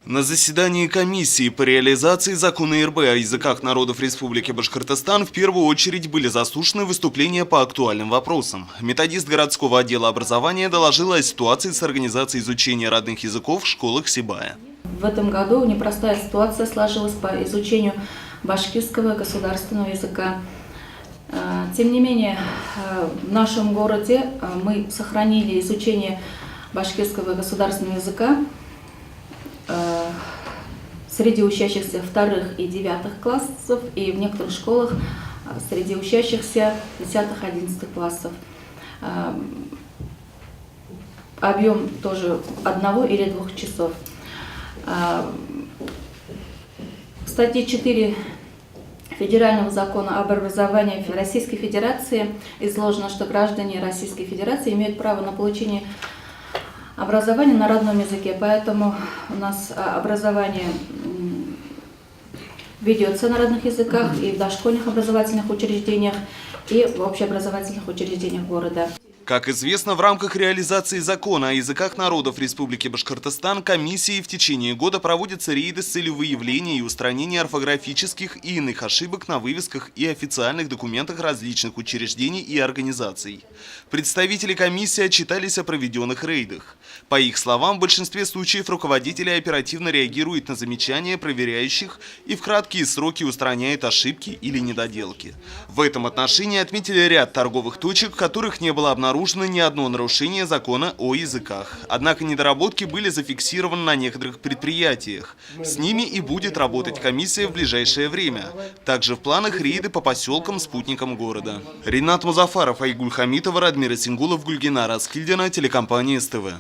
На заседании комиссии по реализации закона РБ о языках народов Республики Башкортостан в первую очередь были заслушаны выступления по актуальным вопросам. Методист городского отдела образования доложила о ситуации с организацией изучения родных языков в школах Сибая. В этом году непростая ситуация сложилась по изучению башкирского государственного языка. Тем не менее, в нашем городе мы сохранили изучение башкирского государственного языка среди учащихся 2 и 9 классов и в некоторых школах среди учащихся 10-11 классов. Объем тоже 1 или 2 часов. В статье 4 Федерального закона об образовании Российской Федерации изложено, что граждане Российской Федерации имеют право на получение образования на родном языке, поэтому у нас образование ведется на родных языках и в дошкольных образовательных учреждениях, и в общеобразовательных учреждениях города. Как известно, в рамках реализации закона о языках народов Республики Башкортостан комиссией в течение года проводятся рейды с целью выявления и устранения орфографических и иных ошибок на вывесках и официальных документах различных учреждений и организаций. Представители комиссии отчитались о проведенных рейдах. По их словам, в большинстве случаев руководители оперативно реагируют на замечания проверяющих и в краткие сроки устраняют ошибки или недоделки. В этом отношении отметили ряд торговых точек, в которых не было обнаружено ни одно нарушение закона о языках. Однако недоработки были зафиксированы на некоторых предприятиях. С ними и будет работать комиссия в ближайшее время. Также в планах рейды по поселкам, спутникам города. Ринат Музафаров, Айгуль Хамитова, Радмир Исингулов, Гульгина Раскильдина, телекомпания СТВ.